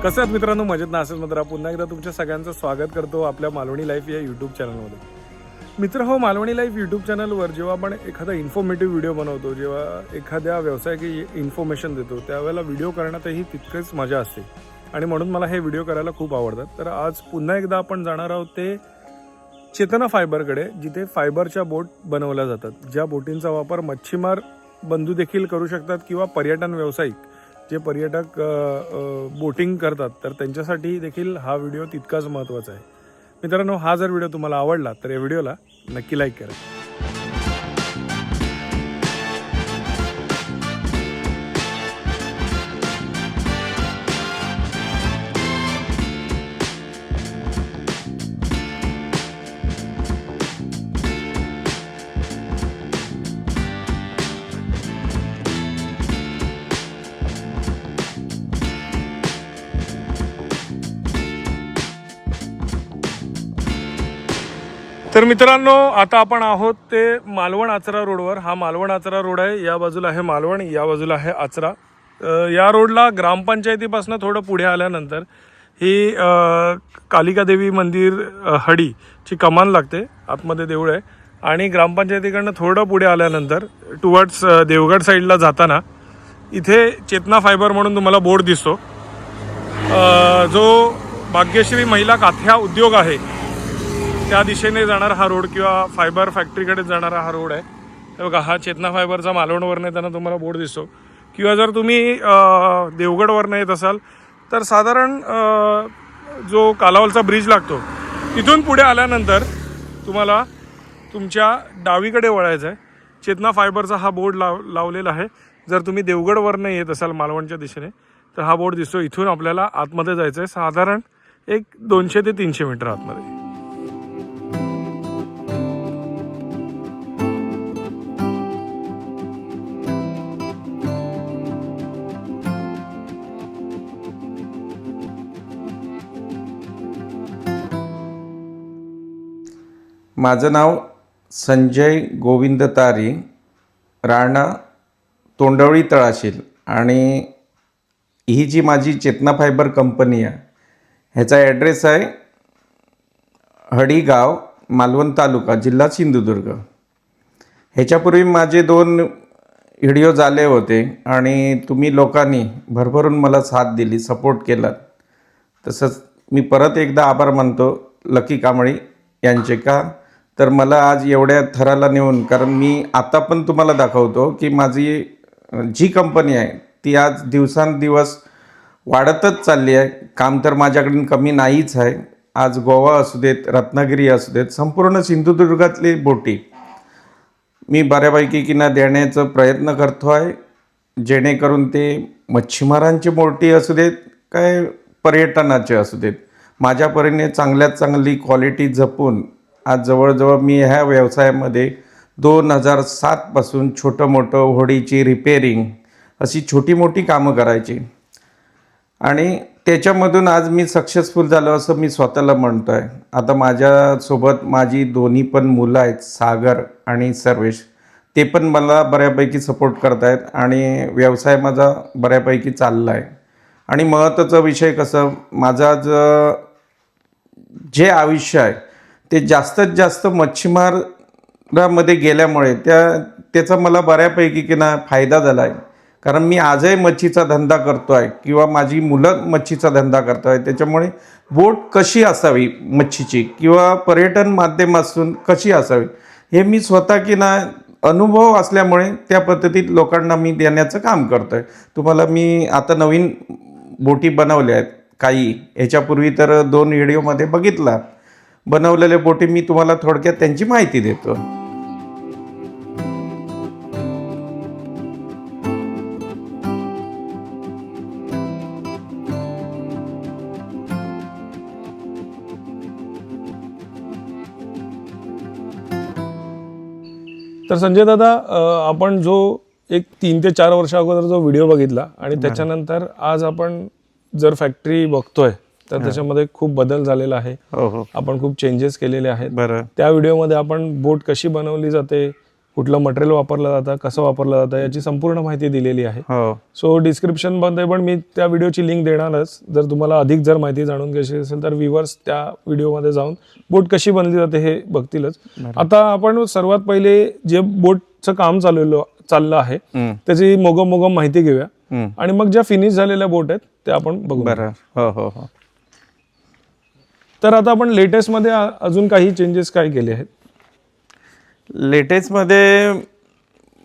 कसं आहेत मित्रांनो, मजेत ना? असेल मित्र, पुन्हा एकदा तुमच्या सगळ्यांचं स्वागत करतो आपल्या मालवणी लाईफ या यूट्यूब चॅनलमध्ये. मित्र हो, मालवणी लाईफ यूट्यूब चॅनलवर जेव्हा आपण एखादा इन्फॉर्मेटिव्ह व्हिडिओ बनवतो, जेव्हा एखाद्या व्यवसायाची इन्फॉर्मेशन देतो, त्यावेळेला व्हिडिओ करण्यातही तितकंच मजा असते आणि म्हणून मला हे व्हिडिओ करायला खूप आवडतात. तर आज पुन्हा एकदा आपण जाणार आहोत ते चेतना फायबरकडे, जिथे फायबरच्या बोट बनवल्या जातात, ज्या बोटींचा वापर मच्छीमार बंधू देखील करू शकतात किंवा पर्यटन व्यावसायिक जे पर्यटक बोटिंग करतात तर त्यांच्यासाठी देखील हा व्हिडिओ तितकाच महत्त्वाचा आहे. मित्रांनो, हा जर व्हिडिओ तुम्हाला आवडला तर या व्हिडिओला नक्की लाईक करा. तर मित्रांनो, आता आपण आहोत ते मालवण आचरा रोडवर. हा मालवण आचरा रोड आहे. या बाजूला आहे मालवण, या बाजूला आहे आचरा. या रोडला ग्रामपंचायतीपासून थोडं पुढे आल्यानंतर ही कालिका देवी मंदिर हडीची कमान लागते. आतमध्ये देऊळ आहे आणि ग्रामपंचायतीकडनं थोडं पुढे आल्यानंतर टुवर्ड्स देवगड साईडला जाताना इथे चेतना फायबर म्हणून तुम्हाला बोर्ड दिसतो. जो भाग्यश्री महिला काथ्या उद्योग आहे त्या दिशेने जाणारा हा रोड किंवा फायबर फॅक्टरीकडे जाणारा हा रोड आहे. तर बघा, हा चेतना फायबरचा मालवणवरनं येताना तुम्हाला बोर्ड दिसतो. किंवा जर तुम्ही देवगडवरनं येत असाल तर साधारण जो कालावलचा ब्रिज लागतो तिथून पुढे आल्यानंतर तुम्हाला तुमच्या डावीकडे वळायचं आहे. चेतना फायबरचा हा बोर्ड लावलेला आहे. जर तुम्ही देवगडवरनं येत असाल मालवणच्या दिशेने तर हा बोर्ड दिसतो. इथून आपल्याला आतमध्ये जायचं आहे, साधारण एक 200 ते 300 मीटर आतमध्ये. माझं नाव संजय गोविंद तारी, राहणं तोंडवळी तळाशील, आणि ही जी माझी चेतना फायबर कंपनी आहे ह्याचा ॲड्रेस आहे हडीगाव, मालवण तालुका, जिल्हा सिंधुदुर्ग. ह्याच्यापूर्वी माझे 2 व्हिडिओ झाले होते आणि तुम्ही लोकांनी भरभरून मला साथ दिली, सपोर्ट केला. तसंच मी परत एकदा आभार मानतो लकी कांबळी यांचे. का तर मला आज एवढ्या थराला नेऊन, कारण मी आता पण तुम्हाला दाखवतो की माझी जी कंपनी आहे ती आज दिवसांदिवस वाढतच चालली आहे. काम तर माझ्याकडून कमी नाहीच आहे. आज गोवा असू देत, रत्नागिरी असू देत, संपूर्ण सिंधुदुर्गातली बोटी मी बऱ्यापैकी किना देण्याचा प्रयत्न करतो आहे, जेणेकरून ते मच्छीमारांची बोटी असू देत काय पर्यटनाचे असू देत, माझ्या परीने चांगल्यात चांगली क्वालिटी जपून आज जवळजवळ मी ह्या व्यवसायामध्ये 2007पासून छोटं मोठं होडीची रिपेरिंग अशी छोटी मोठी कामं करायची आणि त्याच्यामधून आज मी सक्सेसफुल झालो असं मी स्वतःला म्हणतो आहे. आता माझ्यासोबत माझी दोन्ही पण मुलं आहेत, सागर आणि सर्वेश. ते पण मला बऱ्यापैकी सपोर्ट करत आहेत आणि व्यवसाय माझा बऱ्यापैकी चालला आहे. आणि महत्त्वाचा विषय कसं, माझा जे आयुष्य आहे ते जास्तीत जास्त मच्छीमारामध्ये गेल्यामुळे त्याचा मला बऱ्यापैकी की ना फायदा झाला आहे. कारण मी आजही मच्छीचा धंदा करतो आहे किंवा माझी मुलं मच्छीचा धंदा करतो आहे. त्याच्यामुळे बोट कशी असावी मच्छीची किंवा पर्यटन माध्यमातून कशी असावी हे मी स्वतः की ना अनुभव असल्यामुळे त्या पद्धतीत लोकांना मी देण्याचं काम करतो आहे. तुम्हाला मी आता नवीन बोटी बनवल्या आहेत काही, ह्याच्यापूर्वी तर 2 व्हिडिओमध्ये बघितला. बनवलेल्या बोटी मी तुम्हाला थोडक्यात त्यांची माहिती देतो. तर संजय दादा, आपण जो एक 3 ते 4 वर्षा अगोदर जो व्हिडिओ बघितला आणि त्याच्यानंतर आज आपण जर फॅक्टरी बघतोय तर त्याच्यामध्ये खूप बदल झालेला आहे. आपण खूप चेंजेस केलेले आहेत. त्या व्हिडिओमध्ये आपण बोट कशी बनवली जाते, कुठलं मटेरियल वापरलं जातं, कसं वापरलं जातं याची संपूर्ण माहिती दिलेली आहे. हो सो डिस्क्रिप्शनमध्ये पण मी त्या व्हिडिओची लिंक देणारच. जर तुम्हाला अधिक जर माहिती जाणून घ्यायची असेल तर व्ह्यूअर्स त्या व्हिडिओमध्ये जाऊन बोट कशी बनली जाते हे बघतीलच. आता आपण सर्वात पहिले जे बोटचं काम चाललं आहे त्याची मोगम माहिती घेऊया आणि मग ज्या फिनिश झालेल्या बोट आहेत त्या आपण बघू. बरं. हो हो हो. तर आता आपण लेटेस्ट मध्ये अजून काही चेंजेस काय केले आहेत? लेटेस्ट मध्ये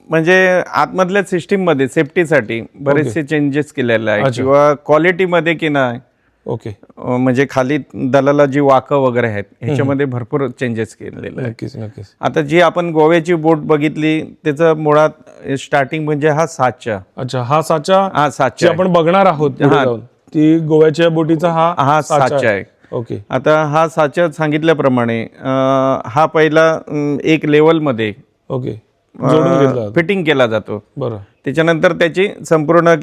म्हणजे आतमधल्या सिस्टीम मध्ये सेफ्टीसाठी बरेचसे चेंजेस केलेले आहेत किंवा क्वालिटी मध्ये की नाही. ओके. म्हणजे खाली दलाला जी वाकं वगैरे आहेत ह्याच्यामध्ये भरपूर चेंजेस केलेले आहेत. नक्कीच नक्कीच. आता जी आपण गोव्याची बोट बघितली त्याचं मुळात स्टार्टिंग म्हणजे हा साचा. अच्छा, हा साचा हा जे साचा आपण बघणार आहोत पुढे जाऊन, ती गोव्याच्या बोटीचा हा साचा आहे. ओके. आता हा साचा सांगितल्याप्रमाणे हा पहिला एक लेवल मध्ये ओके जोडून घेतला. फिटिंग केला जातो. बरं. त्याच्यानंतर त्याची संपूर्ण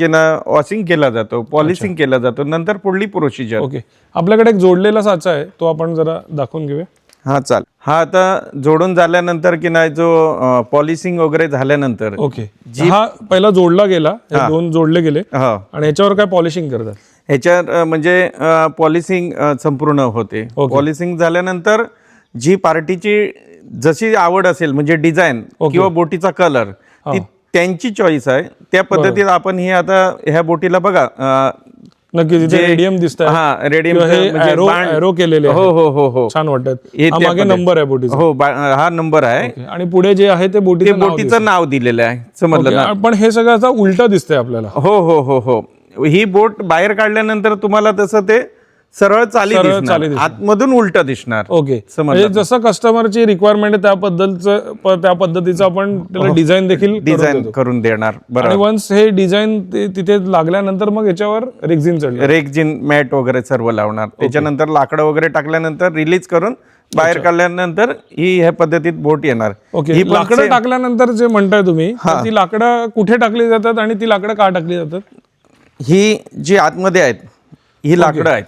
वॉशिंग केला जातो, पॉलिशिंग केला जातो, नंतर पुढली प्रोसिजर. ओके. आपल्याकडे एक जोडलेला साचा आहे तो आपण जरा दाखवून घेऊया. हा चाल. हा आता जोडून झाल्यानंतर की नाही जो पॉलिशिंग वगैरे झाल्यानंतर ओके हा पहिला जोडला गेला, हे दोन जोडले गेले हा आणि ह्याच्यावर काय पॉलिशिंग करतात? ह्याच्यात म्हणजे पॉलिशिंग संपूर्ण होते. पॉलिशिंग झाल्यानंतर जी पार्टीची जशी आवड असेल म्हणजे डिझाईन किंवा बोटीचा कलर ती त्यांची चॉईस आहे. त्या पद्धतीत आपण हे आता ह्या बोटीला बघा नक्की तिथे रेडियम दिसतंय. हा रेडियम एरो केलेले हो हो हो हो छान वाटतात. मागे नंबर आहे बोटीचा. हो हा नंबर आहे आणि पुढे जे आहे ते बोटीचं नाव दिलेलं आहे. समजलं ना? पण हे सगळं आता उलट दिसतंय आपल्याला. हो हो हो हो. ही बोट बाहेर काढल्यानंतर तुम्हाला तसं ते सरळ चाली दिसणार, आतमधून उलट दिसणार. ओके. म्हणजे जसं कस्टमरची रिक्वायरमेंट आहे त्या पद्धतीचं आपण त्याला डिझाईन देखील डिझाईन करून देणार. आणि वन्स हे डिझाईन तिथे लागल्यानंतर मग याच्यावर रेक्झिन चढलं, रेक्झिन मॅट वगैरे सर्व लावणार. त्याच्यानंतर लाकडं वगैरे टाकल्यानंतर रिलीज करून बाहेर काढल्यानंतर ही ह्या पद्धतीत बोट येणार. ओके. लाकडं टाकल्यानंतर जे म्हणताय तुम्ही ती लाकडं कुठे टाकली जातात आणि ती लाकडं का टाकली जातात? ही जी आतमध्ये आहेत ही लाकडं आहेत.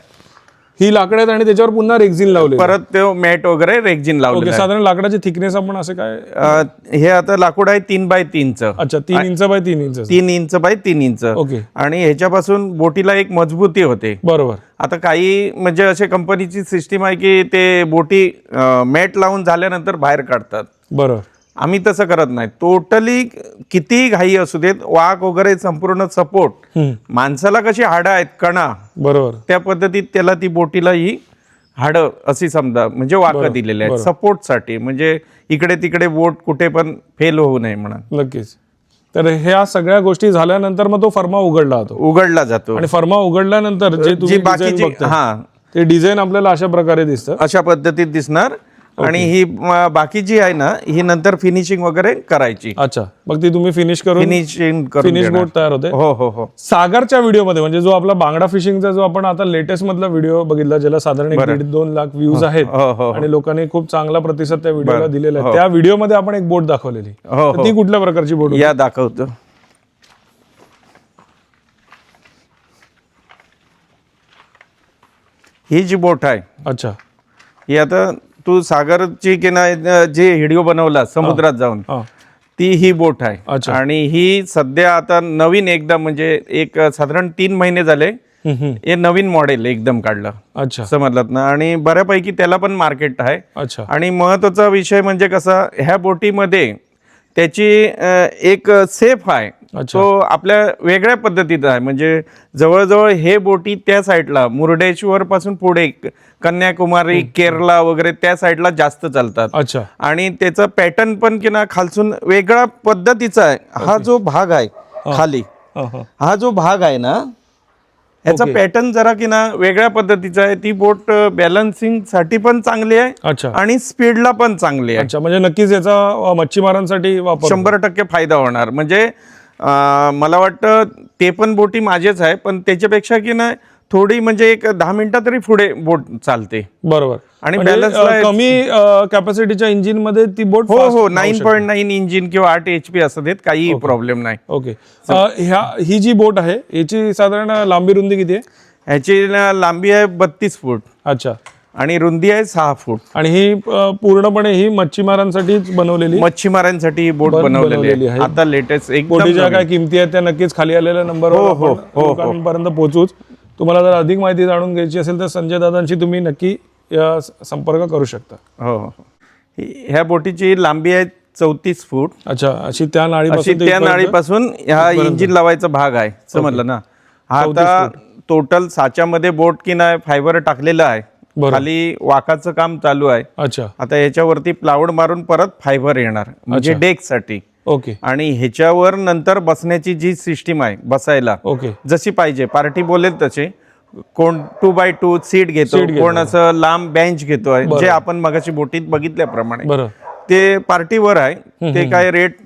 ही लाकडं आहेत आणि त्याच्यावर पुन्हा रेक्झिन लावले, परत ते मॅट वगैरे रेक्झिन लावले. साधारण लाकडाची थिकनेस आपण असं काय? हे आता लाकूड आहे 3x3 चं. अच्छा 3 inch by 3 inch. 3 inch by 3 inch. Okay. आणि ह्याच्यापासून बोटीला एक मजबूती होते. बरोबर. आता काही म्हणजे असे कंपनीची सिस्टीम आहे की ते बोटी मॅट लावून झाल्यानंतर बाहेर काढतात. बरोबर. आम्ही तसं करत नाही. टोटली किती घाई असू देत, वाघ वगैरे संपूर्ण सपोर्ट. माणसाला कशी हाडं आहेत कणा, बरोबर त्या पद्धतीत त्याला ती बोटीला ही हाडं अशी समजा म्हणजे वाकं दिलेले आहेत सपोर्टसाठी. म्हणजे इकडे तिकडे बोट कुठे पण फेल होऊ नये म्हणून. नक्कीच. तर ह्या सगळ्या गोष्टी झाल्यानंतर मग तो फर्मा उघडला जातो आणि फर्मा उघडल्यानंतर जे तुम्ही बाकीची ते डिझाईन आपल्याला अशा प्रकारे दिसतं, अशा पद्धतीत दिसणार. आणि ही बाकी जी आहे ना ही नंतर फिनिशिंग वगैरे करायची. अच्छा, मग ती तुम्ही फिनिश बोट तयार होते. हो हो हो. सागरच्या व्हिडिओमध्ये म्हणजे जो आपला बांगडा फिशिंगचा जो आपण आता लेटेस्ट मधला व्हिडिओ बघितला ज्याला साधारण 1.5-2 लाख व्ह्यूज आहेत आणि लोकांनी खूप चांगला प्रतिसाद त्या व्हिडिओला दिलेला आहे. त्या व्हिडिओमध्ये आपण एक बोट दाखवलेली, ती कुठल्या प्रकारची बोट? या दाखवतो. ही जी बोट आहे. अच्छा. ही आता तू सागरची की नाही जे व्हिडिओ बनवला समुद्रात जाऊन ती ही बोट आहे. आणि ही सध्या आता नवीन एकदम म्हणजे एक साधारण 3 महिने झाले हे नवीन मॉडेल एकदम काढलं. अच्छा, समजलात ना? आणि बऱ्यापैकी त्याला पण मार्केट आहे. अच्छा. आणि महत्वाचा विषय म्हणजे कसा ह्या बोटीमध्ये त्याची एक सेफ आहे तो आपल्या वेगळ्या पद्धतीत आहे. म्हणजे जवळजवळ हे बोटी त्या साईडला मुर्डेश्वर पासून पुढे कन्याकुमारी केरला वगैरे त्या साईडला जास्त चालतात. अच्छा. आणि त्याचं पॅटर्न पण की ना खालसून वेगळ्या पद्धतीचा आहे. हा जो भाग आहे खाली, हा जो भाग आहे ना याचा पॅटर्न जरा की ना वेगळ्या पद्धतीचा आहे. ती बोट बॅलन्सिंग साठी पण चांगली आहे आणि स्पीडला पण चांगली आहे. म्हणजे नक्कीच याचा मच्छीमारांसाठी 100% फायदा होणार. म्हणजे मला वाटतं ते पण बोटी माझेच आहे पण त्याच्यापेक्षा की नाही थोडी म्हणजे एक 10 मिनिटं तरी पुढे बोट चालते. बरोबर. आणि बॅलन्स कमी कॅपॅसिटीच्या इंजिन मध्ये ती बोट हो हो 9.9 इंजिन किंवा 8 HP असू देत काही प्रॉब्लेम नाही. ओके. ही जी बोट आहे याची साधारण लांबी रुंदी किती आहे? ह्याची लांबी आहे 32 फूट. अच्छा. आणि रुंदी आहे 6 फूट. आणि ही पूर्णपणे ही मच्छीमारांसाठीच बनवलेली मच्छीमारांसाठी ही बोट बनवलेली आहे. आता लेटेस्ट एकदम बोटीच्या काय किमती आहेत त्या नक्कीच खाली आलेल्या नंबरवर लोकांपर्यंत पोहोचूच. तुम्हाला जर अधिक माहिती जाणून घ्यायची असेल तर संजय दादांशी तुम्ही नक्की संपर्क करू शकता. हो हो. ह्या बोटीची लांबी आहे 34 फूट. अच्छा, अशी त्या नाळीपासून हा इंजिन लावायचा भाग आहे, समजलं ना. हा आता टोटल साच्यामध्ये बोट की नाही फायबर टाकलेलं आहे, खाली वाकाचं काम चालू आहे. अच्छा, आता ह्याच्यावरती प्लाऊड मारून परत फायबर येणार म्हणजे डेक साठी. ओके. आणि ह्याच्यावर नंतर बसण्याची जी सिस्टीम आहे बसायला, ओके, जशी पाहिजे पार्टी बोलेल तसे, कोण 2x2 सीट घेतो, कोण असं लांब बेंच घेतोय, जे आपण मगाशी बोटीत बघितल्याप्रमाणे ते पार्टीवर आहे. ते काय रेट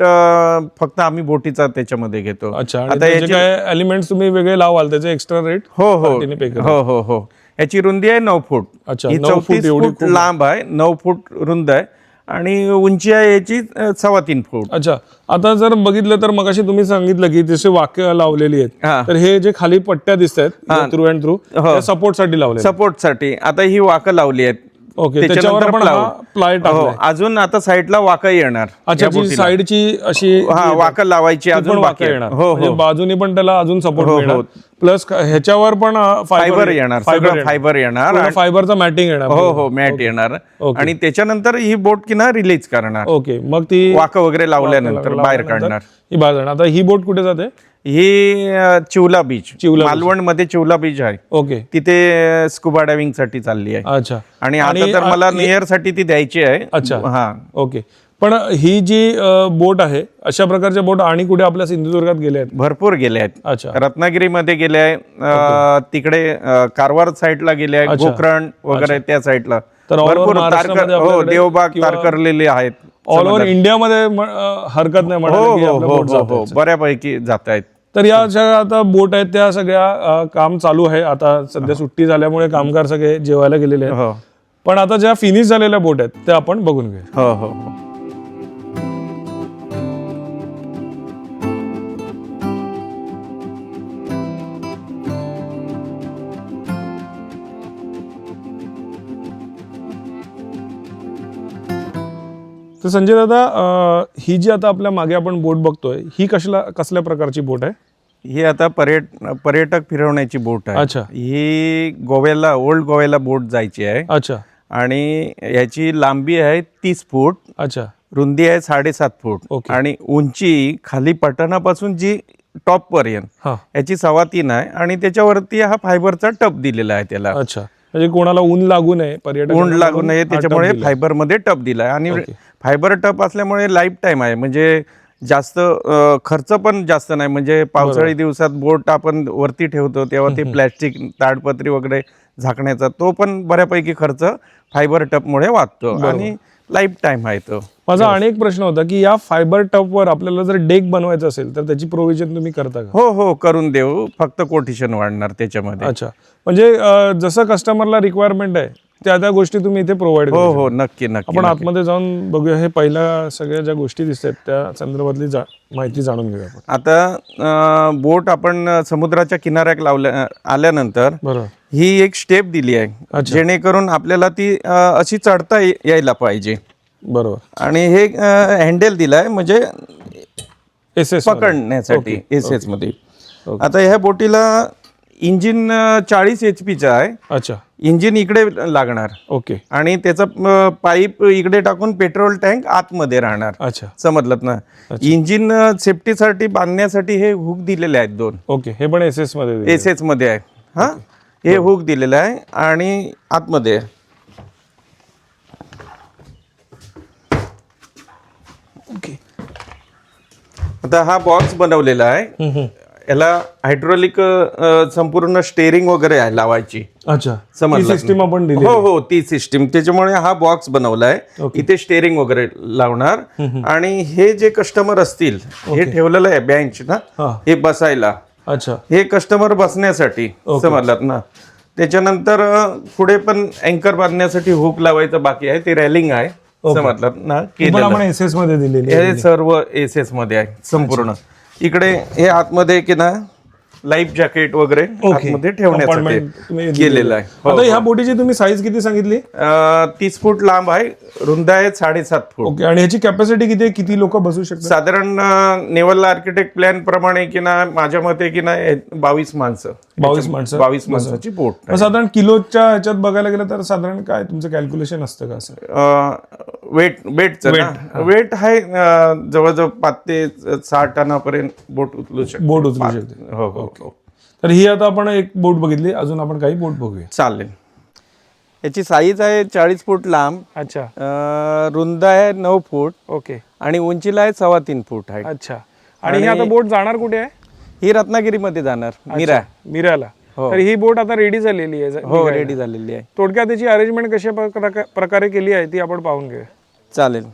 फक्त आम्ही बोटीचा त्याच्यामध्ये घेतो. अच्छा, आता याचे काय एलिमेंट्स तुम्ही वेगळे लावाल त्याचे एक्स्ट्रा रेट? हो हो हो हो हो. याची रुंदी आहे 9 फूट. अच्छा, 34 फूट लांब आहे, 9 फूट रुंद आहे आणि उंची आहे याची 3.25 फूट. अच्छा, आता जर बघितलं तर मगाशी तुम्ही सांगितलं की जसे वाक्य लावलेली आहेत, तर हे जे खाली पट्ट्या दिसत आहेत थ्रू अँड थ्रू सपोर्ट साठी लावले, सपोर्ट साठी. आता ही वाकं लावली आहेत. ओके, त्याच्यावर आपण प्लाय टाकलाय. अजून आता साईडला वाकं येणार. अच्छा, जी साईडची अशी वाकं लावायची अजून बाकी येणार. हो हो, बाजूनी पण त्याला अजून सपोर्ट मिळणार. प्लस ह्याच्यावर पण फायबर येणार, सगळं फायबर येणार, फायबरचा मॅटिंग येणार. हो हो, मॅट येणार. आणि त्याच्यानंतर ही बोट किना रिलीज करणार. ओके, मग ती वाकं वगैरे लावल्यानंतर बाहेर काढणार. ही बाहेर जाणार. आता ही बोट कुठे जाते? ही चिवला बीच, मालवण मध्ये चिवला बीच आहे. ओके, तिथे स्कुबा डायव्हिंग साठी चालली आहे. अच्छा, आणि आता तर मला नियर साठी ती द्यायची आहे. अच्छा, हा, ओके. पण ही जी बोट आहे, अशा प्रकारच्या बोट आणि कुठे आपल्या सिंधुदुर्गात गेल्या आहेत? भरपूर गेले आहेत. अच्छा, रत्नागिरीमध्ये गेले आहे, तिकडे कारवार साईडला गेले आहे, गोकर्ण वगैरे त्या साईडला. तर भरपूर हो, देवबाग तारकर्लेले आहेत. ऑल ओव्हर इंडियामध्ये हरकत नाही म्हणाले, बऱ्यापैकी जात आहेत. तर या ज्या आता बोट आहेत त्या सगळ्या काम चालू आहे. आता सध्या सुट्टी झाल्यामुळे कामगार सगळे जेवायला गेलेले आहेत. पण आता ज्या फिनिश झालेल्या बोट आहेत त्या आपण बघून घेऊ. हो हो हो. तर संजय दादा, ही जी आता आपल्या मागे आपण बोट बघतोय ही कसल्या प्रकारची बोट आहे? ही आता पर्यटक फिरवण्याची बोट आहे. अच्छा, ही गोव्याला, ओल्ड गोव्याला बोट जायची आहे. अच्छा, आणि याची लांबी आहे 30 फूट. अच्छा, रुंदी आहे 7.5 फूट. आणि उंची खाली पटनापासून जी टॉप पर्यंत याची 3.25 आहे. आणि त्याच्यावरती हा फायबरचा टप दिलेला आहे त्याला. अच्छा, म्हणजे कोणाला ऊन लागू नये, ऊन लागू नये त्याच्यामुळे फायबर मध्ये टप दिलाय. आणि फायबर टप असल्यामुळे लाईफ टाईम आहे, म्हणजे जास्त खर्च पण जास्त नाही. म्हणजे पावसाळी दिवसात बोट आपण वरती ठेवतो तेव्हा ते प्लॅस्टिक ताडपत्री वगैरे झाकण्याचा तो पण बऱ्यापैकी खर्च फायबर टपमुळे वाचतो आणि लाईफ टाईम आहे तो. माझा अनेक प्रश्न होता की या फायबर टपवर आपल्याला जर डेक बनवायचं असेल तर त्याची प्रोव्हिजन तुम्ही करता का? हो हो, करून देऊ. फक्त कोटेशन वाढणार त्याच्यामध्ये. अच्छा, म्हणजे जसं कस्टमरला रिक्वायरमेंट आहे त्या गोष्टी तुम्ही इथे प्रोव्हाइड हो हो, नक्की नक्की. आपण आतमध्ये जाऊन बघूया. हे पहिल्या सगळ्या ज्या गोष्टी दिसतात त्या संदर्भातली माहिती जाणून घेऊया आपण. आता बोट आपण समुद्राच्या किनाऱ्यात आल्यानंतर ही एक स्टेप दिली आहे, जेणेकरून आपल्याला ती अशी चढता यायला पाहिजे. बरोबर. आणि हे हँडल दिलाय म्हणजे पकडण्यासाठी एसएस मध्ये. आता ह्या बोटीला इंजिन 40 HP आहे. अच्छा, इंजिन इकडे लागणार. ओके. आणि त्याचा पाईप इकडे टाकून पेट्रोल टँक आतमध्ये राहणार. अच्छा, समजलं ना. इंजिन सेफ्टीसाठी बांधण्यासाठी हे हुक दिलेले आहेत 2. ओके, हे पण एसएस मध्ये आहे. हा, हे हुक दिलेलं आहे आणि आतमध्ये. ओके. आता हा बॉक्स बनवलेला आहे. याला हायड्रोलिक संपूर्ण स्टेअरिंग वगैरे आहे लावायची. अच्छा, सिस्टीम आपण दिली. हो हो, ती सिस्टीम. त्याच्यामुळे हा बॉक्स बनवलाय. इथे स्टेअरिंग वगैरे लावणार. आणि हे जे कस्टमर असतील, हे ठेवलेलं आहे बेंच ना, हे बसायला. अच्छा, हे कस्टमर बसण्यासाठी, समजलात ना. त्याच्यानंतर पुढे पण अँकर बांधण्यासाठी हुक लावायचं बाकी आहे. ते रेलिंग आहे, समजलात ना. आपण एसएस मध्ये दिलेली. हे सर्व एसएस मध्ये आहे संपूर्ण. इकडे हे आतमध्ये की ना लाईफ जॅकेट वगैरे आतमध्ये ठेवण्यासाठी तुम्ही केलेलं आहे. हो, आता ह्या बोटीची तुम्ही साईज किती सांगितली? 30 फूट लांब आहे, रुंद आहे 7.5 फूट. ओके. आणि ह्याची कॅपॅसिटी किती आहे? किती लोक बसू शकतात? साधारण नेव्हल आर्किटेक्ट प्लॅन प्रमाणे की ना माझ्या मते की ना 22 माणसं 22 माणसाची बोट. मग साधारण किलोच्या ह्याच्यात बघायला गेलं तर साधारण काय तुमचं कॅल्क्युलेशन असतं का असं? वेट आहे जवळजवळ 5 ते 6 टनापर्यंत बोट उचलू शकते. बोट उचलू शकते. हो हो हो. तर ही आता आपण एक बोट बघितली, अजून आपण काही बोट बघूया. चालेल. याची साईज आहे 40 फूट लांब, अच्छा. रुंद आहे 9 फूट ओके. आणि उंचीला आहे 3.25 फूट आहे. अच्छा. आणि ही आता बोट जाणार कुठे आहे? ही रत्नागिरीमध्ये जाणार, मिराला. तर ही बोट आता रेडी झालेली आहे? हो, रेडी झालेली आहे. थोडक्यात त्याची अरेंजमेंट कशा प्रकारे केली आहे ती आपण पाहून घेऊया. चालेल.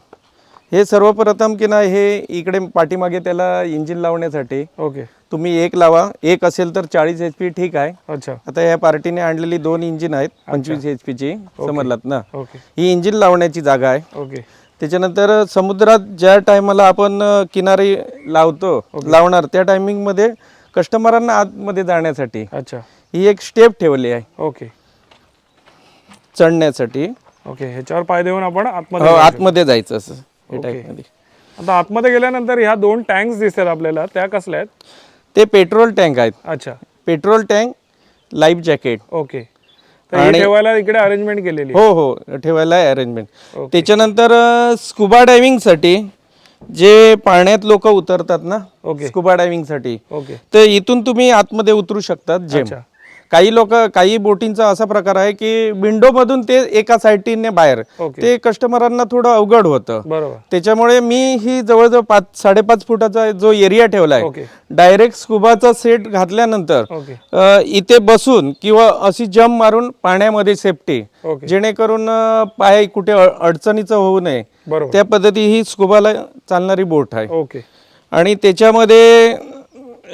हे सर्वप्रथम की ना हे इकडे पाठीमागे त्याला इंजिन लावण्यासाठी ओके. तुम्ही एक लावा, एक असेल तर 40 HP ठीक आहे. अच्छा. आता या पार्टीने आणलेली 2 इंजिन आहेत 25 HP ची, समजलात ना. ओके. ही इंजिन लावण्याची जागा आहे. ओके. त्याच्यानंतर समुद्रात ज्या टायमाला आपण किनारी लावणार त्या टायमिंग मध्ये कस्टमरांना आतमध्ये जाण्यासाठी अच्छा ही एक स्टेप ठेवली आहे. ओके. चढण्यासाठी. ओके. ह्याच्यावर पाय देऊन आपण आतमध्ये जायचं असं हे टाईप मध्ये. आता आतमध्ये गेल्यानंतर ह्या 2 टँक्स दिसतात आपल्याला, त्या कसल्या आहेत? ते पेट्रोल टँक आहेत. अच्छा. Petrol tank, life jacket. Okay. तर ठेवायला इकडे अरेंजमेंट केलेली? हो हो, ठेवायला अरेंजमेंट. त्याच्यानंतर स्कुबा डायव्हिंग साठी जे पाण्यात लोक उतरतात ना, स्कुबा डायव्हिंग साठी, तर इथून तुम्ही आतमध्ये उतरू शकतात. जेम काही बोटींचा असा प्रकार आहे की विंडो मधून ते एका साईडने बाहेर, ते कस्टमरांना थोडं अवघड होतं. बरोबर. त्याच्यामुळे मी ही जवळजवळ 5-5.5 फुटाचा जो एरिया ठेवलाय, डायरेक्ट स्कुबाचा सेट घातल्यानंतर इथे बसून किंवा अशी जम्प मारून पाण्यामध्ये सेफ्टी, जेणेकरून पाय कुठे अडचणीचं होऊ नये, त्या पद्धती ही स्कुबाला चालणारी बोट आहे. ओके. आणि त्याच्यामध्ये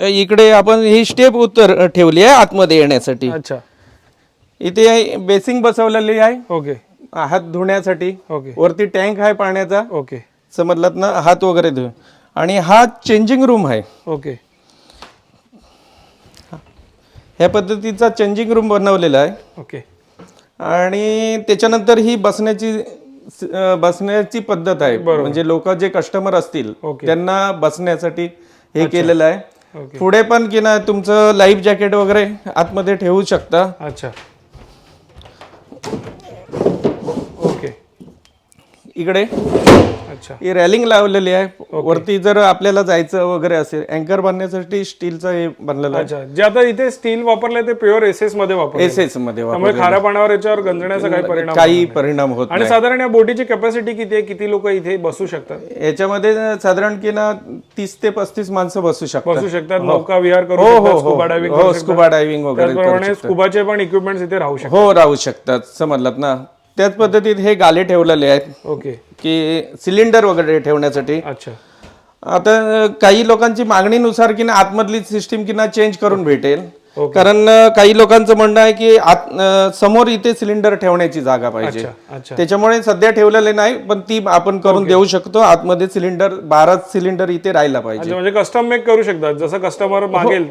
इकडे आपण ही स्टेप ठेवली आहे आतमध्ये येण्यासाठी. अच्छा. इथे बेसिंग बसवलेली आहे. ओके. हात धुण्यासाठी. ओके. वरती टँक आहे पाण्याचा. ओके. समजलात ना, हात वगैरे धु. आणि हा चेंजिंग रूम आहे. ओके. ह्या पद्धतीचा चेंजिंग रूम बनवलेला आहे. ओके. आणि त्याच्यानंतर ही बसण्याची पद्धत आहे, म्हणजे लोक जे कस्टमर असतील त्यांना बसण्यासाठी हे केलेलं आहे. पुढे पण की ना तुमचं लाईफ जॅकेट वगैरे आतमध्ये ठेवू शकता. अच्छा. ओके. इकडे अच्छा. ही रॅलिंग लावलेली आहे. वरती जर आपल्याला जायचं वगैरे असेल, अँकर बांधण्यासाठी स्टीलचं हे बनलेलं आहे. अच्छा. जे आता इथे स्टील वापरलंय ते प्युअर एसएस मध्ये वापरलंय. एसएस मध्ये त्यामुळे खाऱ्या पाण्यावर याच्यावर गंजण्याचा काही परिणाम होत आणि साधारण या बोटीची कॅपॅसिटी किती आहे? किती लोक इथे बसू शकतात? याच्यामध्ये साधारण की ना 30 ते 35 माणसं बसू शकतात. नौका विहार करू शकतात, स्कुबा डायव्हिंग वगैरे. त्याचप्रमाणे स्कुबाचे पण इक्विपमेंट इथे राहू शकतात. हो, राहू शकतात. समजलात ना. त्याच पद्धतीत हे गाले ठेवलेले आहेत. ओके. की सिलेंडर वगैरे ठेवण्यासाठी. अच्छा. आता काही लोकांची मागणीनुसार की ना आतमधली सिस्टीम की ना चेंज करून भेटेल. कारण काही लोकांचं म्हणणं आहे की समोर इथे सिलेंडर ठेवण्याची जागा पाहिजे. त्याच्यामुळे सध्या ठेवलेले नाही, पण ती आपण करून देऊ शकतो. आतमध्ये सिलेंडर 12 सिलेंडर इथे राहायला पाहिजे. म्हणजे कस्टम मेक करू शकतात, जसं कस्टमर मागेल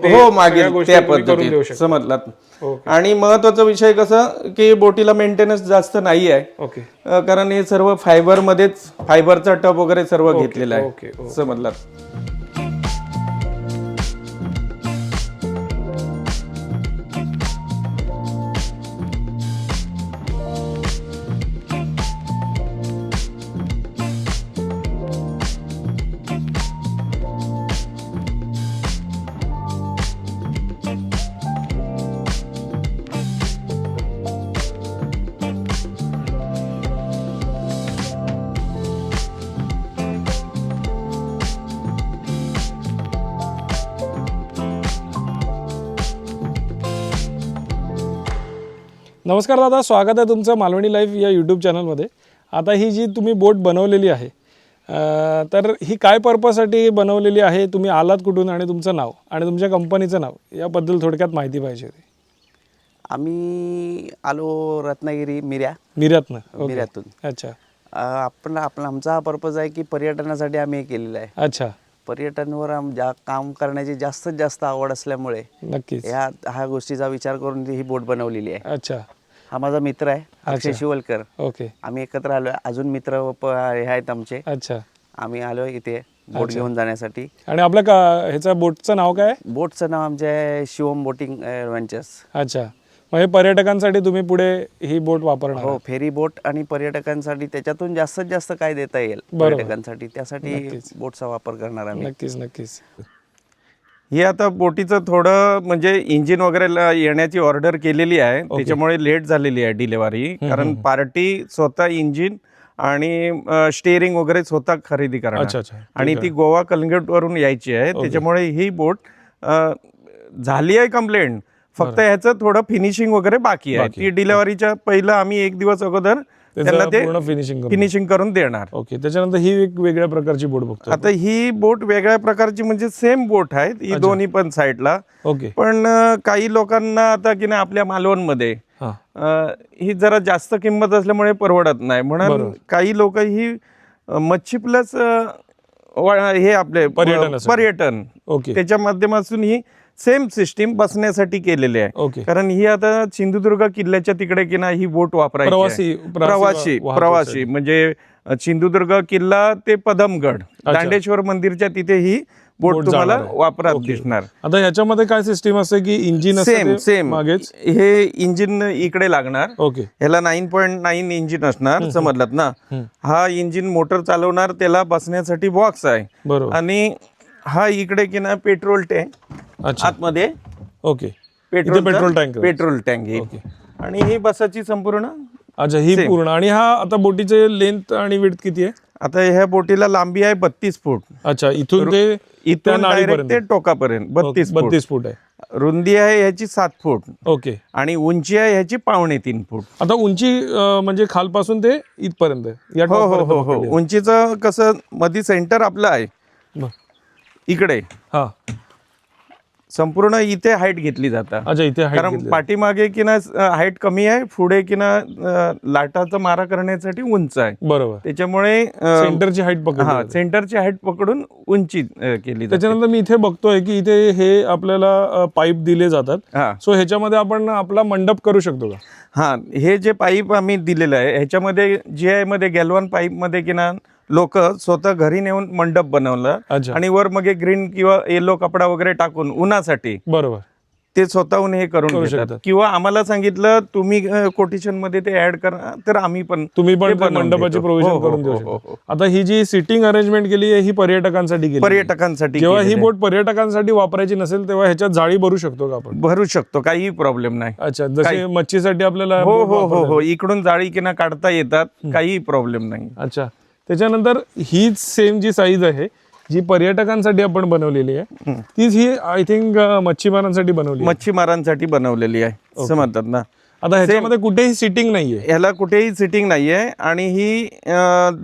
त्या पद्धतीने. समजलात. आणि महत्वाचा विषय कसं की बोटीला मेंटेनन्स जास्त नाही आहे, कारण हे सर्व फायबर मध्येच, फायबरचा टप वगैरे सर्व घेतलेला आहे. समजलात. नमस्कार दादा, स्वागत आहे तुमचं मालवणी लाईव्ह या यूट्यूब चॅनलमध्ये. आता ही जी तुम्ही बोट बनवलेली आहे, तर ही काय पर्पजसाठी बनवलेली आहे? तुम्ही आलात कुठून आणि तुमचं नाव आणि तुमच्या कंपनीचं नाव याबद्दल थोडक्यात माहिती पाहिजे होती. आम्ही आलो रत्नागिरी मिऱ्यातून. अच्छा. आमचा हा पर्पज आहे की पर्यटनासाठी आम्ही हे केलेलं आहे. अच्छा. पर्यटनवर काम करण्याची जास्तीत जास्त आवड असल्यामुळे नक्कीच. ह्या गोष्टीचा विचार करून ही बोट बनवलेली आहे. अच्छा. हा माझा मित्र आहे अक्षय शिवलकर. ओके. आम्ही एकत्र आलोय. अजून मित्र हे आहेत आमचे. अच्छा. आम्ही आलोय इथे बोट घेऊन जाण्यासाठी. आणि आपल्या ह्याच्या बोटचं नाव काय? बोटचं नाव आमचे आहे शिवम बोटिंग ॲडव्हेंचर्स. अच्छा. मग हे पर्यटकांसाठी तुम्ही पुढे ही बोट वापरणार? हो, फेरी बोट आणि पर्यटकांसाठी त्याच्यातून जास्तीत जास्त काय देता येईल पर्यटकांसाठी त्यासाठी बोटचा वापर करणार आम्ही. नक्कीच नक्कीच. हे आता बोटीचं थोडं म्हणजे इंजिन वगैरे येण्याची ऑर्डर केलेली आहे, त्याच्यामुळे लेट झालेली आहे डिलेवरी. कारण पार्टी स्वतः इंजिन आणि स्टेअरिंग वगैरे स्वतः खरेदी करणार आणि ती गोवा कलंगूट वरून यायची आहे. त्याच्यामुळे ही बोट झाली आहे कंप्लेंट, फक्त ह्याचं थोडं फिनिशिंग वगैरे बाकी आहे. ती डिलेवरीच्या पहिलं आम्ही 1 दिवस अगोदर त्यांना ते फिनिशिंग करून देणार. ओके. त्याच्यानंतर ही एक वेगळ्या प्रकारची बोट बघतो. आता ही बोट वेगळ्या प्रकारची म्हणजे सेम बोट आहे ही दोन्ही पण साईडला. ओके. पण काही लोकांना आता की नाही आपल्या मालवणमध्ये ही जरा जास्त किंमत असल्यामुळे परवडत नाही, म्हणून काही लोक ही मच्छी प्लस हे आपले पर्यटन त्याच्या माध्यमातून ही सेम सिस्टीम बसण्यासाठी केलेली आहे. कारण ही आता सिंधुदुर्ग किल्ल्याच्या तिकडे की ना ही बोट वापरायची प्रवासी म्हणजे सिंधुदुर्ग किल्ला ते पदमगड दांडेश्वर मंदिरच्या तिथे ही बोट तुम्हाला वापरात दिसणार. आता ह्याच्यामध्ये काय सिस्टीम असते की इंजिन सेम हे इंजिन इकडे लागणार. ओके. ह्याला 9.9 इंजिन असणार, समजलात ना. हा इंजिन मोटर चालवणार, त्याला बसण्यासाठी बॉक्स आहे. बरोबर. आणि हा इकडे की ना पेट्रोल टँक आतमध्ये. ओके. पेट्रोल टँक आणि ही बसाची संपूर्ण. अच्छा. ही पूर्ण. आणि हा आता बोटीचे लेंथ आणि विड्थ किती आहे? आता ह्या बोटीला लांबी आहे 32 फूट. अच्छा. इथून डायरेक्ट ते टोकापर्यंत 32 फूट आहे. रुंदी आहे ह्याची 7 फूट. ओके. आणि उंची आहे ह्याची 2.25 फूट. आता उंची म्हणजे खालपासून ते इथपर्यंत? हो. उंचीचं कसं मध्ये सेंटर आपलं आहे इकडे. हा. संपूर्ण इथे हाईट घेतली जातात. अच्छा. इथे कारण पाठीमागे की ना हाईट कमी आहे, पुढे की ना लाटाचा मारा करण्यासाठी उंच आहे. बरोबर. त्याच्यामुळे सेंटरची हाईट पकडून उंची केली. त्याच्यानंतर मी इथे बघतोय की इथे हे आपल्याला पाईप दिले जातात. सो ह्याच्यामध्ये आपण आपला मंडप करू शकतो का? हा. हे जे पाईप आम्ही दिलेलं आहे ह्याच्यामध्ये GI मध्ये गॅल्वन पाईप मध्ये की ना लोक स्वतः घरी नेऊन मंडप बनवलं आणि वर मग ग्रीन किंवा येलो कपडा वगैरे टाकून उन्हासाठी बरोबर ते स्वतःहून हे करून घेतात. किंवा आम्हाला सांगितलं तुम्ही कोटेशन मध्ये ते ऍड करा तर आम्ही पण तुम्ही पण मंडपाची प्रोव्हिजन करून देऊ शकतो. आता ही जी सिटिंग अरेंजमेंट केली आहे ही पर्यटकांसाठी जेव्हा ही बोट पर्यटकांसाठी वापरायची नसेल तेव्हा ह्याच्यात जाळी भरू शकतो का आपण? भरू शकतो, काही प्रॉब्लेम नाही. अच्छा. जसे मच्छीसाठी आपल्याला हो इकडून जाळी किंवा काढता येतात, काही प्रॉब्लेम नाही. अच्छा. त्याच्यानंतर हीच सेम जी साईज आहे जी पर्यटकांसाठी आपण बनवलेली आहे तीच ही आय थिंक मच्छीमारांसाठी बनवलेली आहे, समजतात ना. आता ह्याच्यामध्ये कुठेही सिटिंग नाहीये, ह्याला कुठेही सिटिंग नाहीये आणि ही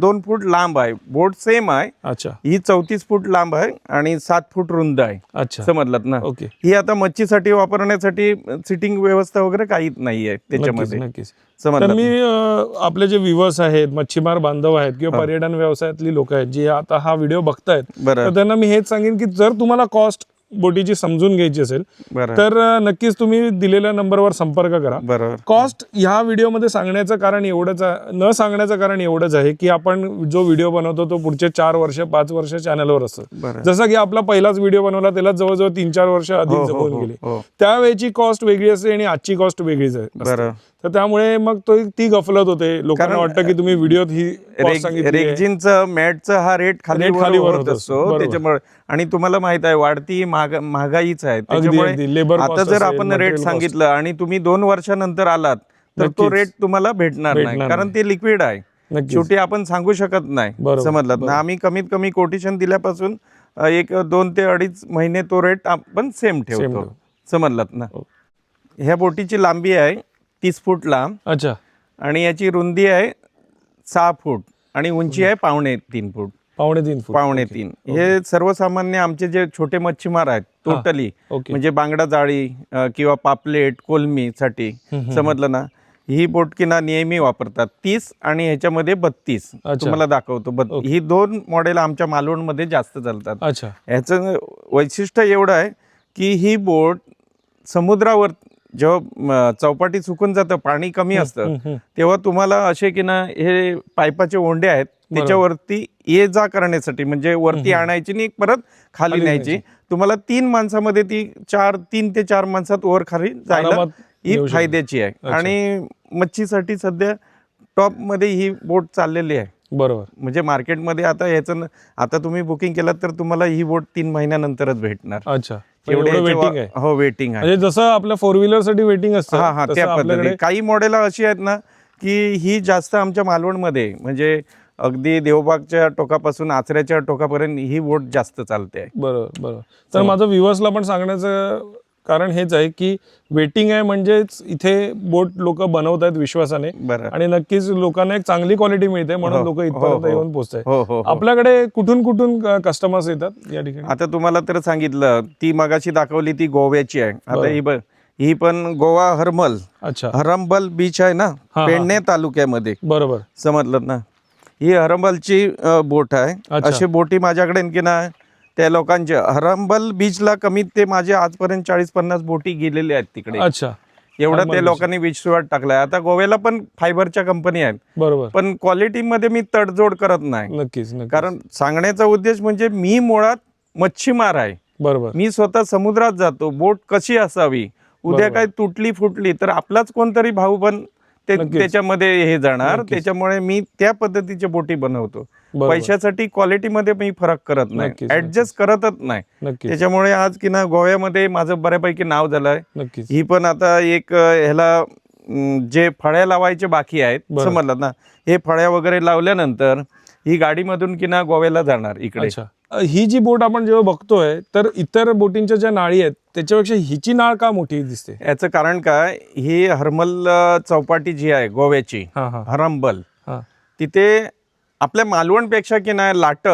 2 फूट लांब आहे. बोट सेम आहे. अच्छा. ही 34 फूट लांब आहे आणि 7 फूट रुंद आहे. अच्छा. समजलात ना. ओके. ही आता मच्छीसाठी वापरण्यासाठी सिटिंग व्यवस्था वगैरे काहीच नाहीये त्याच्यामध्ये. नक्कीच. तर मी आपले जे व्ह्युअर्स आहेत, मच्छीमार बांधव आहेत किंवा पर्यटन व्यवसायातली लोक आहेत जी आता हा व्हिडिओ बघतायत, तर त्यांना मी हेच सांगेन की जर तुम्हाला कॉस्ट बोटीची समजून घ्यायची असेल तर नक्कीच तुम्ही दिलेल्या नंबरवर संपर्क करा. कॉस्ट ह्या व्हिडिओमध्ये सांगण्याचं कारण एवढंच आहे की आपण जो व्हिडिओ बनवतो तो पुढचे 4 वर्ष 5 वर्ष चॅनलवर असतो. जसं की आपला पहिलाच व्हिडिओ बनवला त्याला जवळजवळ 3-4 वर्ष अधिक जगून गेले. त्यावेळेची कॉस्ट वेगळी असते आणि आजची कॉस्ट वेगळीच आहे. तर त्यामुळे मग ती गफलत होते. लोकांना वाटतं की तुम्ही व्हिडिओत ही रेक्झिनचं मॅटचं हा रेट खाली होत असतो त्याच्यामुळे. आणि तुम्हाला माहित आहे वाढती महागाईच आहे त्याच्यामुळे आता जर आपण रेट सांगितलं आणि तुम्ही 2 वर्षानंतर आलात तर तो रेट तुम्हाला भेटणार नाही, कारण ते लिक्विड आहे. शेवटी आपण सांगू शकत नाही, समजलात ना. आम्ही कमीत कमी कोटेशन दिल्यापासून 1-2 ते 2.5 महिने तो रेट आपण सेम ठेवतो, समजलात ना. ह्या बोटीची लांबी आहे 30 फूट लांब. अच्छा. आणि याची रुंदी आहे 6 फूट आणि उंची आहे 2.25 फूट. 2.25. हे सर्वसामान्य आमचे जे छोटे मच्छीमार आहेत टोटली, म्हणजे बांगडा जाळी किंवा पापलेट कोलमी साठी, समजलं ना, ही बोट की ना नेहमी वापरतात 30 आणि ह्याच्यामध्ये 32. तुम्हाला दाखवतो. ही 2 मॉडेल आमच्या मालवणमध्ये जास्त चालतात. अच्छा. ह्याचं वैशिष्ट्य एवढं आहे की ही बोट समुद्रावर जेव्हा चौपाटी सुकून जातं, पाणी कमी असतं, तेव्हा तुम्हाला असे की ना हे पाईपाचे ओंडे आहेत त्याच्यावरती ये जा करण्यासाठी, म्हणजे वरती आणायची आणि परत खाली न्यायची. तुम्हाला 3 माणसामध्ये ती 3 ते 4 माणसात वर खाली जायला ही फायद्याची आहे. आणि मच्छीसाठी सध्या टॉप मध्ये ही बोट चाललेली आहे. बरोबर. म्हणजे मार्केटमध्ये आता ह्याचं आता तुम्ही बुकिंग केलं तर तुम्हाला ही बोट 3 महिन्यानंतरच भेटणार. अच्छा. वेटिंग आहे. हो, वेटिंग आहे. म्हणजे जसं आपल्या 4 व्हीलर साठी वेटिंग असतं. हा, त्या पद्धतीने काही मॉडेल अशी आहेत ना की ही जास्त आमच्या मालवणमध्ये, म्हणजे अगदी देवबागच्या टोकापासून आचऱ्याच्या टोकापर्यंत ही बोट जास्त चालते. बरोबर बरोबर. तर माझं व्ह्युअर्सला पण सांगण्याचं कारण हेच आहे की वेटिंग आहे म्हणजेच इथे बोट लोक बनवत आहेत विश्वासाने, आणि नक्कीच लोकांना एक चांगली क्वालिटी मिळते म्हणून लोक इथपर्यंत येऊन पोहोचतात. आपल्याकडे कुठून कुठून कस्टमर्स येतात या ठिकाणी? आता तुम्हाला तर सांगितलं, ती मगाशी दाखवली ती गोव्याची आहे. आता ही पण गोवा हरमल. अच्छा. हरंबल बीच आहे ना पेडणे तालुक्यामध्ये. बरोबर. समजलं ना. ही हरंबलची बोट आहे. अशी बोटी माझ्याकडे की ना त्या लोकांच्या हरंबल बीचला कमीत ते माझे आजपर्यंत 40-50 बोटी गेलेल्या आहेत तिकडे. अच्छा. एवढं ते लोकांनी विश्वास टाकलाय. आता गोव्याला पण फायबरच्या कंपनी आहेत. बरोबर. पण क्वालिटीमध्ये मी तडजोड करत नाही. नक्कीच. कारण सांगण्याचा उद्देश म्हणजे मी मुळात मच्छीमार आहे. बरोबर. मी स्वतः समुद्रात जातो. बोट कशी असावी, उद्या काय तुटली फुटली तर आपलाच कोणतरी भाऊ पण त्याच्यामध्ये हे जाणार. त्याच्यामुळे मी त्या पद्धतीच्या बोटी बनवतो. पैशासाठी क्वालिटीमध्ये मी फरक करत नाही, ऍडजस्ट करतच नाही. त्याच्यामुळे आज की ना गोव्यामध्ये माझं बऱ्यापैकी नाव झालंय. ही पण आता एक ह्याला जे फळ्या लावायचे बाकी आहेत, समजलं ना, हे फळ्या वगैरे लावल्यानंतर ही गाडीमधून की ना गोव्याला जाणार इकडे. ही जी बोट आपण जेव्हा बघतोय तर इतर बोटींच्या ज्या नाळी आहेत त्याच्यापेक्षा हिची नाळ का मोठी दिसते? याचं कारण काय, ही हरमल चौपाटी जी आहे गोव्याची, हरंबल, तिथे आपल्या मालवणपेक्षा की नाही लाट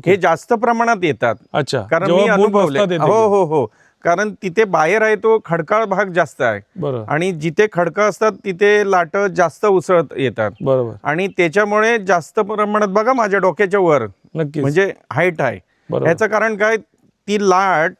हे जास्त प्रमाणात येतात. अच्छा. कारण मी अनुभवले. हो. कारण तिथे बाहेर आहे तो खडकाळ भाग जास्त आहे. बरोबर. आणि जिथे खडकं असतात तिथे लाट जास्त उसळत येतात. बरोबर. आणि त्याच्यामुळे जास्त प्रमाणात बघा माझ्या डोक्याच्या वर म्हणजे हाईट आहे. ह्याचं कारण काय, ती लाट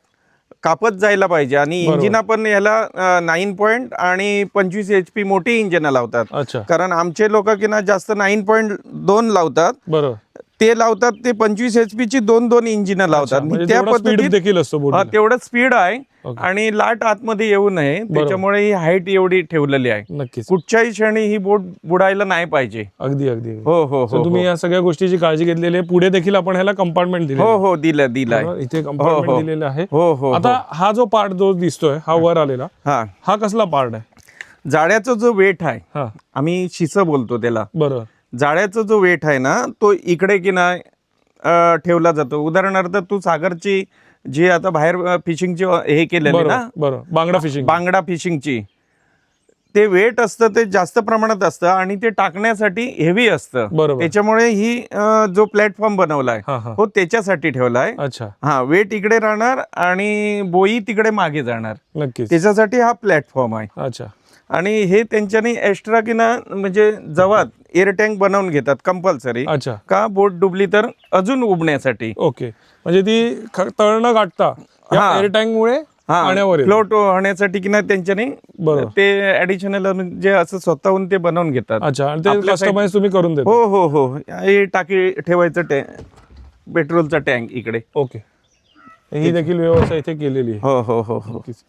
कापत जायला पाहिजे. आणि इंजिन पण याला 9 पॉइंट आणि 25 HP मोठी इंजिन लावतात. कारण आमचे लोक की ना जास्त 9.2 लावतात. बरोबर. ते लावतात ते 25 HP ची 2 इंजिन लावतात. त्या पद्धतीत देखील असतो. तेवढंच स्पीड आहे. आणि लाट आतमध्ये येऊ नये त्याच्यामुळे ही हाईट एवढी ठेवलेली आहे. नक्कीच. कुठच्याही क्षणी ही बोट बुडायला नाही पाहिजे. अगदी अगदी. हो. तुम्ही या सगळ्या गोष्टीची काळजी घेतलेली आहे. पुढे देखील आपण ह्याला कंपार्टमेंट दिले. हो दिलाय. इथे कंपार्टमेंट दिलेलं आहे. हो. आता हा जो पार्ट जो दिसतोय हा वर आलेला, हा कसला पार्ट आहे? जाळ्याचा जो वेट आहे, आम्ही शिसं बोलतो त्याला. बरोबर. जाळ्याचा जो वेट आहे ना तो इकडे की नाही ठेवला जातो. उदाहरणार्थ तू सागरची जी आता बाहेर फिशिंगची हे केलेली ना, बांगडा फिशिंगची, ते वेट असतं ते जास्त प्रमाणात असतं आणि ते टाकण्यासाठी हेवी असतं. त्याच्यामुळे ही जो प्लॅटफॉर्म बनवलाय हो त्याच्यासाठी ठेवलाय. वेट इकडे राहणार आणि बोई तिकडे मागे जाणार. त्याच्यासाठी हा प्लॅटफॉर्म आहे. आणि हे त्यांच्यानी एक्स्ट्रा की ना म्हणजे जवळ एअर टँक बनवून घेतात कंपल्सरी. का बोट डुबली तर अजून उबण्यासाठी. ओके. म्हणजे ती तळणं गाठता एअर टँक मुळे फ्लोट होण्यासाठी की ना त्यांच्यानी ते ऍडिशनल म्हणजे असं स्वतःहून ते बनवून घेतात. कस्टमाइज तुम्ही करून देता? हो. हे टाकी ठेवायचं पेट्रोलचा टँक इकडे. ओके. ही देखील व्यवस्था इथे केलेली आहे. हो.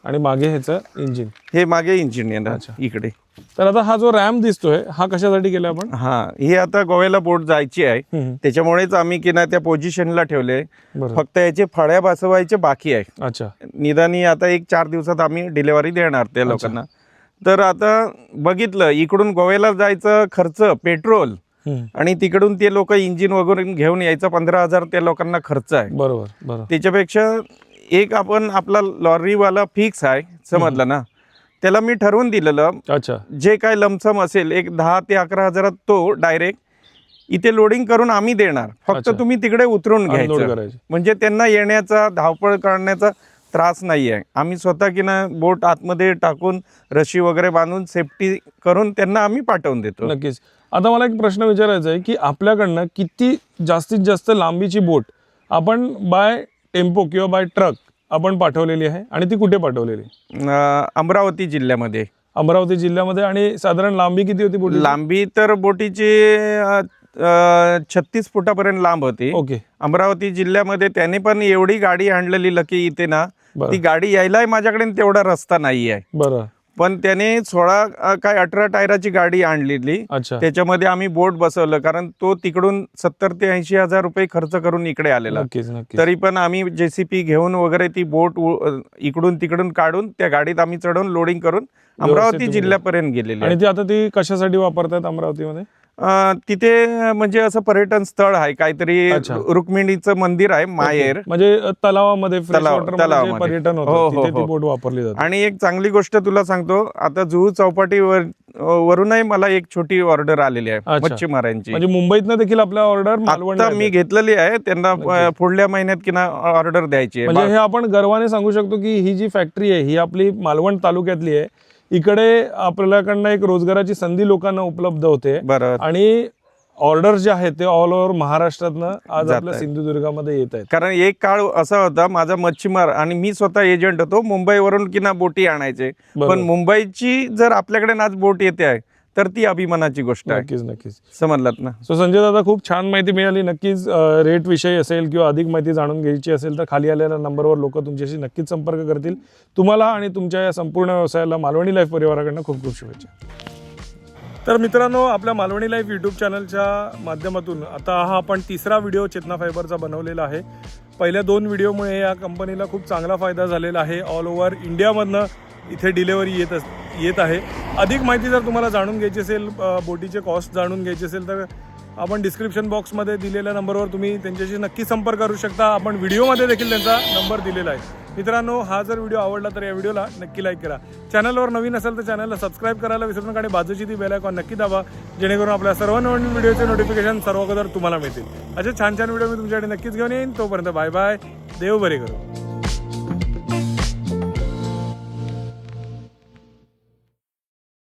आणि मागे ह्याचं इंजिन, हे मागे इंजिन येणार इकडे. तर आता हा जो रॅम्प दिसतोय हा कशासाठी केला आपण? ही आता गोव्याला बोट जायची आहे त्याच्यामुळेच आम्ही की ना त्या पोझिशनला ठेवले. फक्त याचे फळ्या बसवायचे बाकी आहे. अच्छा. निदानी आता 1-4 दिवसात आम्ही डिलिव्हरी देणार त्या लोकांना. तर आता बघितलं इकडून गोव्याला जायचं खर्च पेट्रोल आणि तिकडून ते लोक इंजिन वगैरे घेऊन यायचं 15,000 त्या लोकांना खर्च आहे. बरोबर. त्याच्यापेक्षा एक आपण आपला लॉरीवाला फिक्स आहे, समजलं ना, त्याला मी ठरवून दिलेलं. जे काय लमसम असेल 10 ते 11 हजारात तो डायरेक्ट इथे लोडिंग करून आम्ही देणार. फक्त तुम्ही तिकडे उतरून घ्यायचं. म्हणजे त्यांना येण्याचा धावपळ करण्याचा त्रास नाही आहे. आम्ही स्वतः की ना बोट आतमध्ये टाकून रशी वगैरे बांधून सेफ्टी करून त्यांना आम्ही पाठवून देतो. नक्कीच. आता मला एक प्रश्न विचारायचा आहे की आपल्याकडनं किती जास्तीत जास्त लांबीची बोट आपण बाय टेम्पो किंवा बाय ट्रक आपण पाठवलेली आहे आणि ती कुठे पाठवलेली? अमरावती जिल्ह्यामध्ये. अमरावती जिल्ह्यामध्ये. आणि साधारण लांबी किती होती बोटी? लांबी तर बोटीची 36 फुटापर्यंत लांब होती. ओके. अमरावती जिल्ह्यामध्ये त्याने पण एवढी गाडी आणलेली लकी इथे ना, बरं. ती गाडी यायलाही माझ्याकडे तेवढा रस्ता नाही आहे. बरं. पण त्याने 18 टायराची गाडी आणलेली. अच्छा. त्याच्यामध्ये आम्ही बोट बसवलं, कारण तो तिकडून 70 ते 80 हजार रुपये खर्च करून इकडे आलेला. नक्कीच नक्कीच. तरी पण आम्ही JCP घेऊन वगैरे ती बोट इकडून तिकडून काढून त्या गाडीत आम्ही चढवून लोडिंग करून अमरावती जिल्ह्यापर्यंत गेलेली. आणि ती आता ती कशासाठी वापरतात अमरावतीमध्ये? तिथे म्हणजे असं पर्यटन स्थळ आहे काहीतरी. अच्छा. रुक्मिणीचं मंदिर आहे माहेर. म्हणजे तलावामध्ये तलावामध्ये. पर्यटन हो, होतं, हो, तिथे ती हो. बोट वापरली जाते. आणि एक चांगली गोष्ट तुला सांगतो, आता जुहू चौपाटीवर वरूनही मला एक छोटी ऑर्डर आलेली आहे अच्छा. मच्छीमारांची. म्हणजे मुंबईतनं देखील आपल्या ऑर्डर मालवण आता मी घेतलेली आहे. त्यांना पुढल्या महिन्यात की ना ऑर्डर द्यायची आहे. म्हणजे हे आपण गर्वाने सांगू शकतो की ही जी फॅक्टरी आहे ही आपली मालवण तालुक्यातली आहे. इकडे आपल्याकडनं एक रोजगाराची संधी लोकांना उपलब्ध होते. बरं. आणि ऑर्डर जे आहेत ते ऑल ओव्हर महाराष्ट्रातनं आज जात आपल्या आहेत. सिंधुदुर्गामध्ये येत आहेत. कारण एक काळ असा होता, माझा मच्छीमार आणि मी स्वतः एजंट होतो, मुंबईवरून की ना बोटी आणायचे. बरोबर. पण मुंबईची जर आपल्याकडे आज बोट येते आहे तर ती अभिमानाची गोष्ट आहे. नक्कीच नक्कीच. समजलात ना? सो संजय दादा, खूप छान माहिती मिळाली. नक्कीच रेट विषयी असेल किंवा अधिक माहिती जाणून घ्यायची असेल तर खाली आलेल्या नंबरवर लोक तुमच्याशी नक्कीच संपर्क करतील. तुम्हाला आणि तुमच्या या संपूर्ण व्यवसायाला मालवणी लाईफ परिवाराकडनं खूप खूप शुभेच्छा. तर मित्रांनो, आपल्या मालवणी लाईफ यूट्यूब चॅनलच्या माध्यमातून आता हा आपण तिसरा व्हिडिओ चेतना फायबरचा बनवलेला आहे. पहिल्या 2 व्हिडिओमुळे या कंपनीला खूप चांगला फायदा झालेला आहे. ऑल ओव्हर इंडियामधनं इथे डिलेवरी येत आहे. अधिक माहिती जर तुम्हाला जाणून घ्यायची असेल, बोटीचे कॉस्ट जाणून घ्यायचे असेल तर आपण डिस्क्रिप्शन बॉक्समध्ये दिलेल्या नंबरवर तुम्ही त्यांच्याशी नक्की संपर्क करू शकता. आपण व्हिडिओमध्ये देखील त्यांचा नंबर दिलेला आहे. मित्रांनो, हा जर व्हिडिओ आवडला तर या व्हिडिओला नक्की लाईक करा. चॅनलवर नवीन असेल तर चॅनलला सबस्क्राईब करायला विसरू नका आणि बाजूची ती बेल आयकॉन नक्की दाबा, जेणेकरून आपल्या सर्व नवीन व्हिडिओचे नोटिफिकेशन सर्व अगोदर तुम्हाला मिळतील. असे छान छान व्हिडिओ मी तुमच्याकडे नक्कीच घेऊन येईन. तोपर्यंत बाय बाय. देव बरे करो.